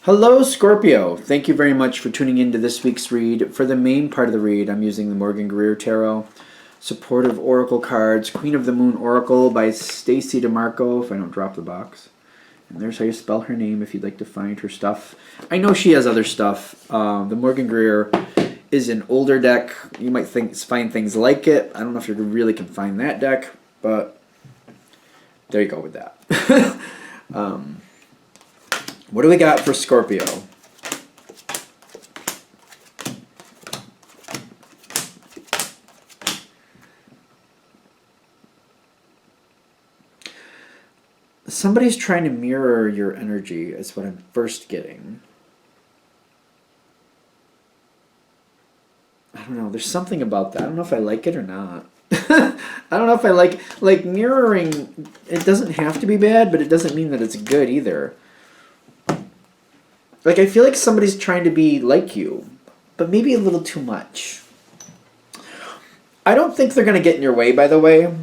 Hello, Scorpio. Thank you very much for tuning in to this week's read. For the main part of the read, I'm using the Morgan Greer Tarot. Supportive Oracle cards. Queen of the Moon Oracle by Stacy DeMarco, if I don't drop the box. And there's how you spell her name if you'd like to find her stuff. I know she has other stuff. The Morgan Greer is an older deck. You might find things like it. I don't know if you really can find that deck, but there you go with that. What do we got for Scorpio? Somebody's trying to mirror your energy is what I'm first getting. I don't know. There's something about that. I don't know if I like it or not. I don't know if I like mirroring. It doesn't have to be bad, but it doesn't mean that it's good either. Like, I feel like somebody's trying to be like you, but maybe a little too much. I don't think they're going to get in your way, by the way.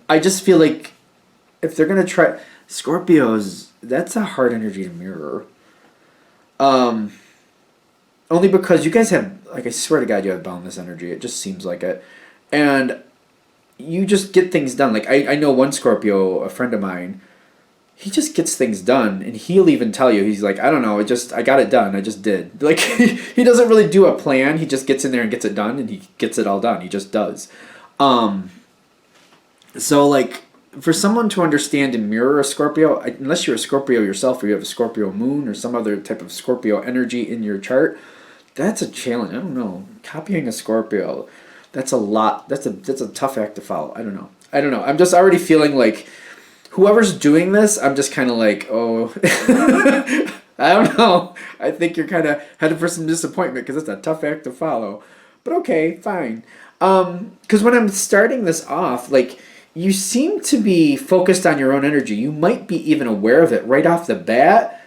I just feel like if they're going to try... Scorpios, that's a hard energy to mirror. Only because you guys have... Like, I swear to God, you have boundless energy. It just seems like it. And you just get things done. Like, I know one Scorpio, a friend of mine... He just gets things done, and he'll even tell you, he's like, I don't know, I got it done, I just did. Like, he doesn't really do a plan, he just gets in there and gets it done, and he gets it all done, he just does. So, like, for someone to understand and mirror a Scorpio, unless you're a Scorpio yourself, or you have a Scorpio moon, or some other type of Scorpio energy in your chart, that's a challenge. I don't know. Copying a Scorpio, that's a lot, that's a tough act to follow. I don't know. I'm just already feeling like, whoever's doing this, I'm just kind of like, oh, I don't know. I think you're kind of headed for some disappointment because it's a tough act to follow. But okay, fine. Because when I'm starting this off, like, you seem to be focused on your own energy. You might be even aware of it right off the bat.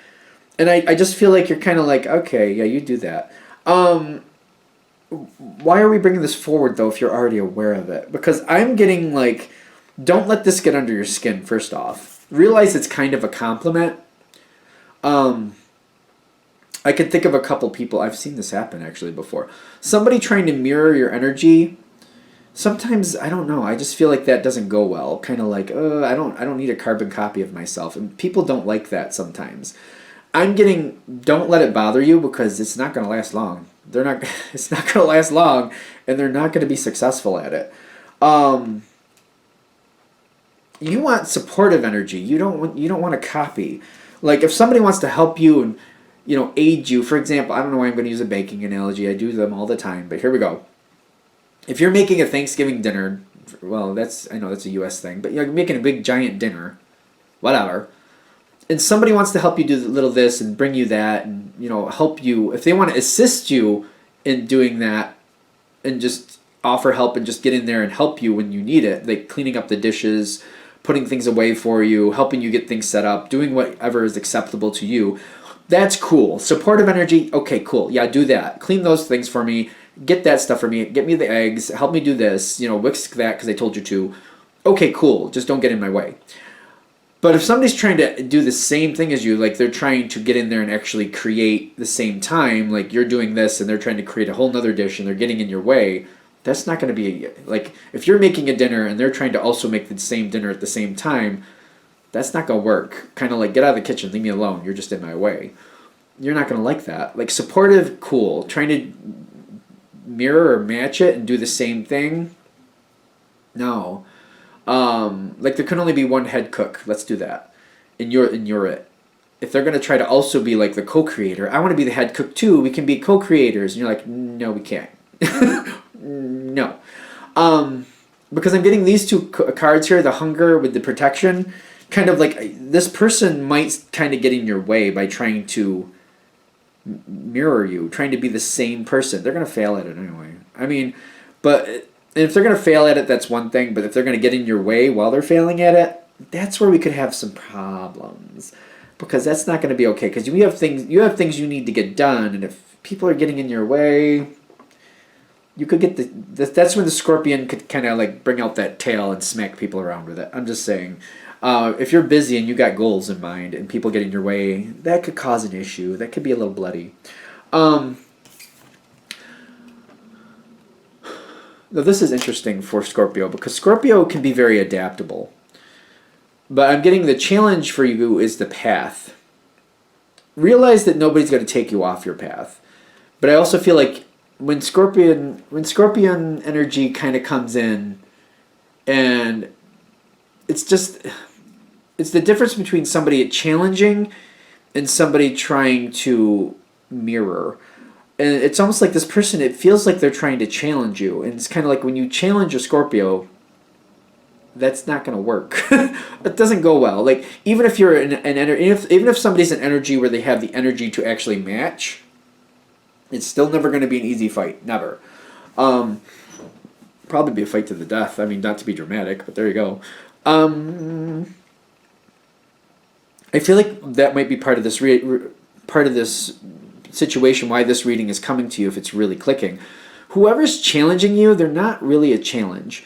And I just feel like you're kind of like, okay, yeah, you do that. Why are we bringing this forward, though, if you're already aware of it? Because I'm getting, like... Don't let this get under your skin, first off. Realize it's kind of a compliment. I could think of a couple people. I've seen this happen, actually, before. Somebody trying to mirror your energy. Sometimes, I don't know. I just feel like that doesn't go well. Kind of like, I don't need a carbon copy of myself. And people don't like that sometimes. I'm getting, don't let it bother you because it's not going to last long. It's not going to last long, and they're not going to be successful at it. You want supportive energy. You don't want to copy. Like, if somebody wants to help you and, aid you, for example, I don't know why I'm going to use a baking analogy. I do them all the time, but here we go. If you're making a Thanksgiving dinner, well, I know that's a U.S. thing, but you're making a big giant dinner, whatever, and somebody wants to help you do a little this and bring you that and, help you, if they want to assist you in doing that and just offer help and just get in there and help you when you need it, like cleaning up the dishes, putting things away for you, helping you get things set up, doing whatever is acceptable to you. That's cool. Supportive energy, okay, cool. Yeah, do that. Clean those things for me. Get that stuff for me. Get me the eggs. Help me do this. Whisk that because I told you to. Okay, cool. Just don't get in my way. But if somebody's trying to do the same thing as you, like they're trying to get in there and actually create the same time, like you're doing this and they're trying to create a whole nother dish and they're getting in your way, that's not going to be, like, if you're making a dinner and they're trying to also make the same dinner at the same time, that's not going to work. Kind of like, get out of the kitchen, leave me alone, you're just in my way. You're not going to like that. Like, supportive, cool. Trying to mirror or match it and do the same thing, no. Like, there can only be one head cook. Let's do that. And you're it. If they're going to try to also be like the co-creator, I want to be the head cook too, we can be co-creators. And you're like, no, we can't. No. Because I'm getting these two cards here, the hunger with the protection, kind of like this person might kind of get in your way by trying to mirror you, trying to be the same person. They're going to fail at it anyway. I mean, but if they're going to fail at it, that's one thing, but if they're going to get in your way while they're failing at it, that's where we could have some problems. Because that's not going to be okay, because you have things you need to get done, and if people are getting in your way, you could get that's when the scorpion could kind of like bring out that tail and smack people around with it. I'm just saying. If you're busy and you got goals in mind and people get in your way, that could cause an issue. That could be a little bloody. Now this is interesting for Scorpio because Scorpio can be very adaptable. But I'm getting the challenge for you is the path. Realize that nobody's going to take you off your path. But I also feel like when Scorpion energy kind of comes in, and it's the difference between somebody challenging and somebody trying to mirror. And it's almost like this person, it feels like they're trying to challenge you. And it's kind of like when you challenge a Scorpio, that's not going to work. It doesn't go well. Like even if you're even if somebody's an energy where they have the energy to actually match, it's still never going to be an easy fight. Never. Probably be a fight to the death. I mean, not to be dramatic, but there you go. I feel like that might be part of this situation. Why this reading is coming to you, if it's really clicking. Whoever's challenging you, they're not really a challenge.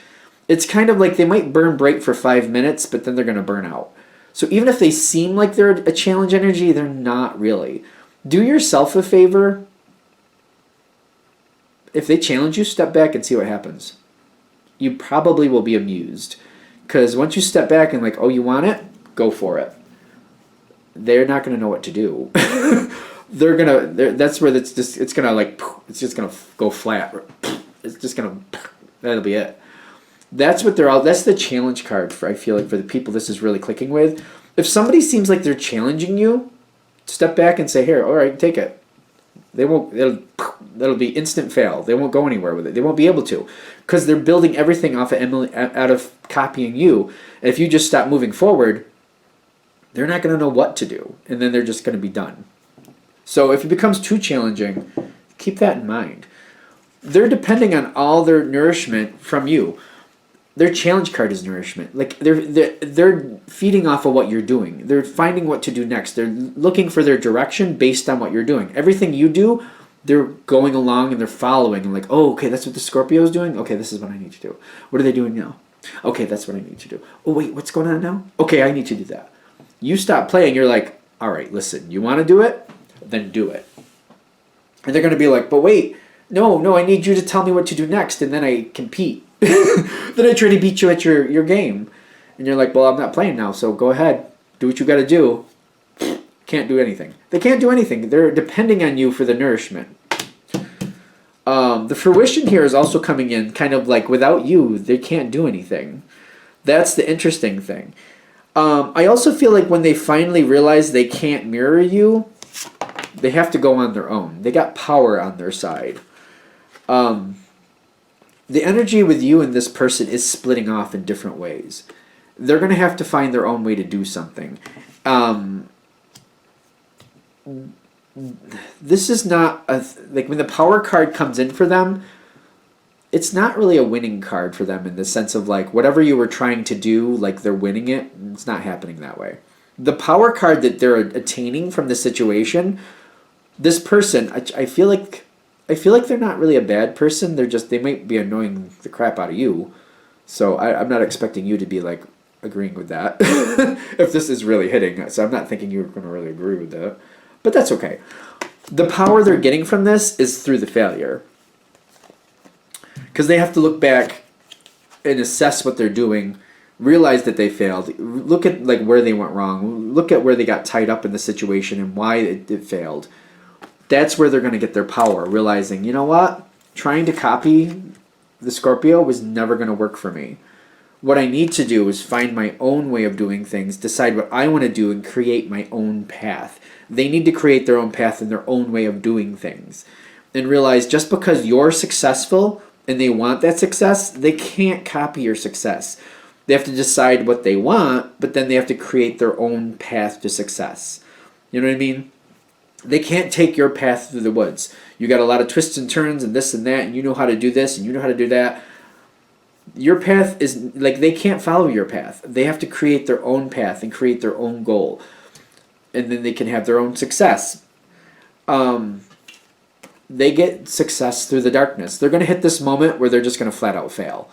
It's kind of like they might burn bright for 5 minutes, but then they're going to burn out. So even if they seem like they're a challenge energy, they're not really. Do yourself a favor. If they challenge you, step back and see what happens. You probably will be amused. Because once you step back and like, oh, you want it? Go for it. They're not going to know what to do. That's where it's just going to go flat. It's just going to, that'll be it. That's the challenge card for, I feel like, for the people this is really clicking with. If somebody seems like they're challenging you, step back and say, here, all right, take it. That'll be instant fail. They won't go anywhere with it. They won't be able to, because they're building everything out of copying you. And if you just stop moving forward, they're not going to know what to do, and then they're just going to be done. So if it becomes too challenging, keep that in mind. They're depending on all their nourishment from you. Their challenge card is nourishment. Like they're feeding off of what you're doing. They're finding what to do next. They're looking for their direction based on what you're doing. Everything you do, they're going along and they're following and like, oh, okay, that's what the Scorpio is doing. Okay, this is what I need to do. What are they doing now? Okay, that's what I need to do. Oh wait, what's going on now? Okay, I need to do that. You stop playing. You're like, all right, listen. You want to do it? Then do it. And they're going to be like, but wait, no, I need you to tell me what to do next, and then I compete. Then I try to beat you at your game. And you're like, well, I'm not playing now, so go ahead. Do what you got to do. Can't do anything. They can't do anything. They're depending on you for the nourishment. The fruition here is also coming in kind of like without you, they can't do anything. That's the interesting thing. I also feel like when they finally realize they can't mirror you, they have to go on their own. They got power on their side. The energy with you and this person is splitting off in different ways. They're going to have to find their own way to do something. This is not like when the power card comes in for them, it's not really a winning card for them in the sense of like whatever you were trying to do, like they're winning it. It's not happening that way. The power card that they're attaining from the situation, this person, I feel like they're not really a bad person. They might be annoying the crap out of you. So I'm not expecting you to be like agreeing with that if this is really hitting. So I'm not thinking you're going to really agree with that. But that's okay. The power they're getting from this is through the failure. Because they have to look back and assess what they're doing, realize that they failed, look at like where they went wrong, look at where they got tied up in the situation and why it failed. That's where they're going to get their power, realizing, you know what? Trying to copy the Scorpio was never going to work for me. What I need to do is find my own way of doing things, decide what I want to do, and create my own path. They need to create their own path and their own way of doing things. And realize just because you're successful and they want that success, they can't copy your success. They have to decide what they want, but then they have to create their own path to success. You know what I mean? They can't take your path through the woods. You got a lot of twists and turns and this and that, and you know how to do this and you know how to do that. Your path is like they can't follow your path. They have to create their own path and create their own goal. And then they can have their own success. They get success through the darkness. They're going to hit this moment where they're just going to flat out fail.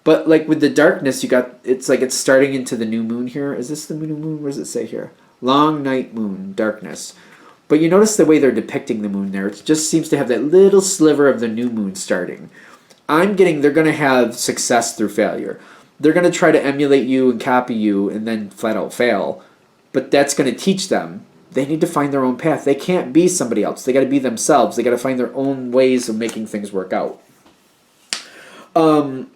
But like with the darkness, you got it's like it's starting into the new moon here. Is this the new moon? What does it say here? Long night moon, darkness. But you notice the way they're depicting the moon there. It just seems to have that little sliver of the new moon starting. I'm getting they're going to have success through failure. They're going to try to emulate you and copy you and then flat out fail. But that's going to teach them. They need to find their own path. They can't be somebody else. They got to be themselves. They got to find their own ways of making things work out. I'm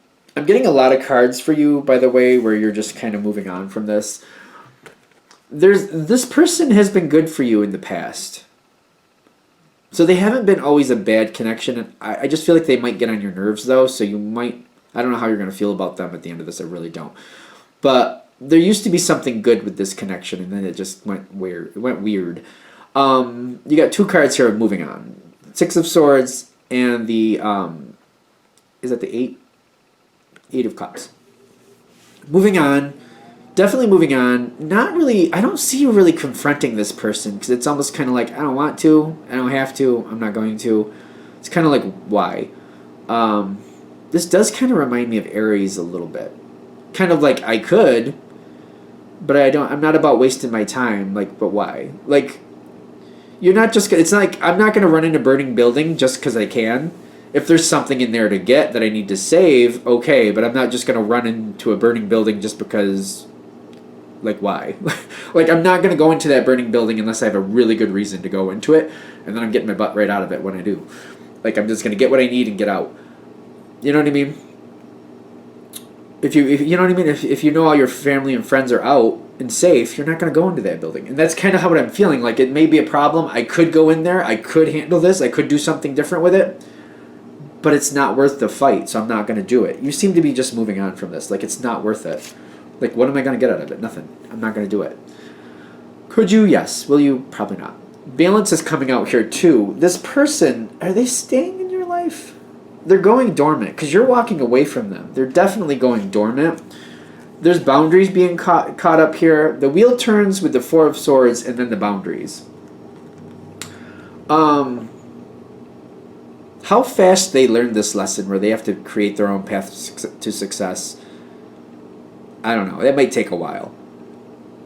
getting a lot of cards for you, by the way, where you're just kind of moving on from this. This person has been good for you in the past. So they haven't been always a bad connection. And I just feel like they might get on your nerves, though. So you might... I don't know how you're going to feel about them at the end of this. I really don't. But there used to be something good with this connection, and then it just went weird. It went weird. You got 2 cards here of moving on. 6 of Swords and the... is that the 8? 8 of Cups. Moving on. Definitely moving on. Not really... I don't see you really confronting this person, because it's almost kind of like, I don't want to. I don't have to. I'm not going to. It's kind of like, why? This does kind of remind me of Aries a little bit. Kind of like, I could, but I don't... I'm not about wasting my time. Like, but why? Like, you're not just... It's not like, I'm not going to run in a burning building just because I can. If there's something in there to get that I need to save, okay, but I'm not just going to run into a burning building just because, like, why? Like, I'm not going to go into that burning building unless I have a really good reason to go into it, and then I'm getting my butt right out of it when I do. Like, I'm just going to get what I need and get out. You know what I mean? If you know what I mean? If you know all your family and friends are out and safe, you're not going to go into that building. And that's kind of how what I'm feeling. Like, it may be a problem. I could go in there. I could handle this. I could do something different with it. But it's not worth the fight, so I'm not going to do it. You seem to be just moving on from this. Like, it's not worth it. Like, what am I going to get out of it? Nothing. I'm not going to do it. Could you? Yes. Will you? Probably not. Balance is coming out here, too. This person, are they staying in your life? They're going dormant, because you're walking away from them. They're definitely going dormant. There's boundaries being caught up here. The wheel turns with the 4 of Swords, and then the boundaries. How fast they learn this lesson where they have to create their own path to success, I don't know. That might take a while.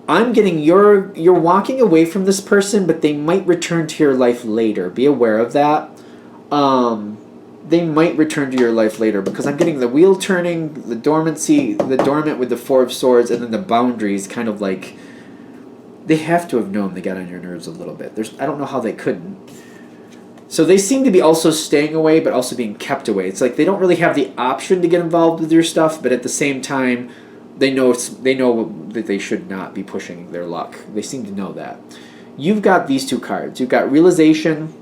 I'm getting you're walking away from this person, but they might return to your life later. Be aware of that. They might return to your life later, because I'm getting the wheel turning, the dormancy, the dormant with the 4 of Swords, and then the boundaries kind of like... They have to have known they got on your nerves a little bit. I don't know how they couldn't. So they seem to be also staying away, but also being kept away. It's like they don't really have the option to get involved with your stuff, but at the same time, they know that they should not be pushing their luck. They seem to know that. You've got these 2 cards. You've got Realization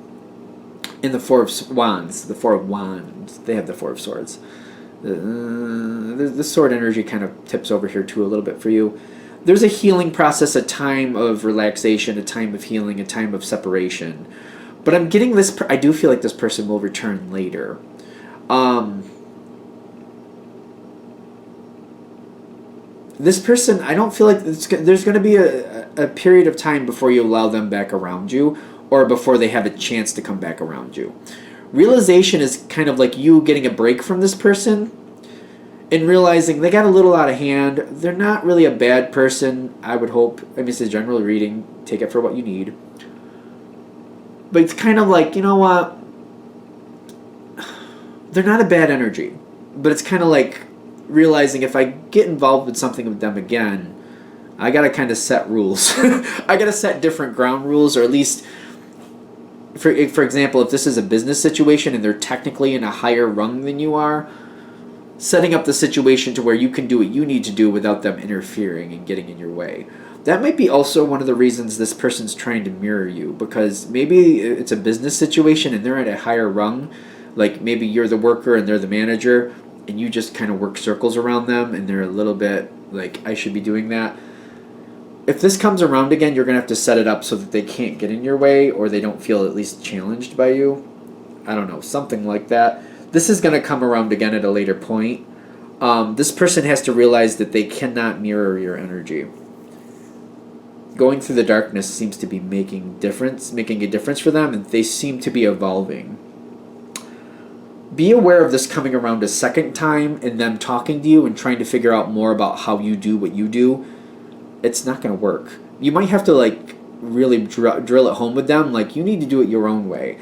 and the 4 of Wands. The 4 of Wands. They have the 4 of Swords. The sword energy kind of tips over here too a little bit for you. There's a healing process, a time of relaxation, a time of healing, a time of separation. But I'm getting this... I do feel like this person will return later. This person, I don't feel like... there's going to be a period of time before you allow them back around you, or before they have a chance to come back around you. Realization is kind of like you getting a break from this person and realizing they got a little out of hand. They're not really a bad person, I would hope. I mean, it's a general reading. Take it for what you need. But it's kind of like, you know what? They're not a bad energy. But it's kind of like realizing if I get involved with something with them again, I got to kind of set rules. I got to set different ground rules, or at least, for example, if this is a business situation and they're technically in a higher rung than you are, setting up the situation to where you can do what you need to do without them interfering and getting in your way. That might be also one of the reasons this person's trying to mirror you, because maybe it's a business situation and they're at a higher rung. Like maybe you're the worker and they're the manager, and you just kind of work circles around them, and they're a little bit like, I should be doing that. If this comes around again, you're going to have to set it up so that they can't get in your way, or they don't feel at least challenged by you. I don't know, something like that. This is going to come around again at a later point. This person has to realize that they cannot mirror your energy. Going through the darkness seems to be making a difference for them, and they seem to be evolving. be aware of this coming around a second time and them talking to you and trying to figure out more about how you do what you do. It's not going to work. You might have to like really drill it home with them. Like, you need to do it your own way.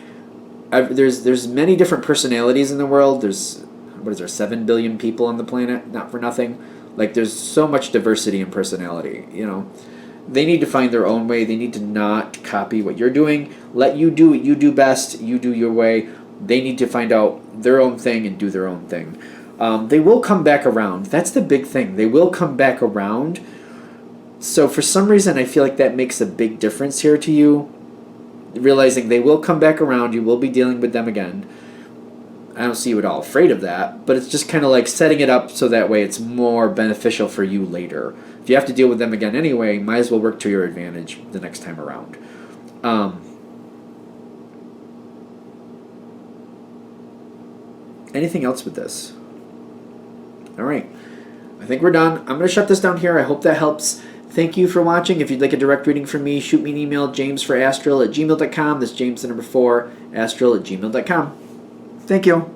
There's many different personalities in the world. There's, what is there, 7 billion people on the planet? Not for nothing. Like, there's so much diversity in personality, you know. They need to find their own way. They need to not copy what you're doing. Let you do what you do best. You do your way. They need to find out their own thing and do their own thing. They will come back around. That's the big thing. They will come back around. So for some reason, I feel like that makes a big difference here to you. Realizing they will come back around. You will be dealing with them again. I don't see you at all afraid of that. But it's just kind of like setting it up so that way it's more beneficial for you later. If you have to deal with them again anyway, might as well work to your advantage the next time around. Anything else with this? All right. I think we're done. I'm going to shut this down here. I hope that helps. Thank you for watching. If you'd like a direct reading from me, shoot me an email, jamesforastral@gmail.com. That's James the number 4, astral@gmail.com. Thank you.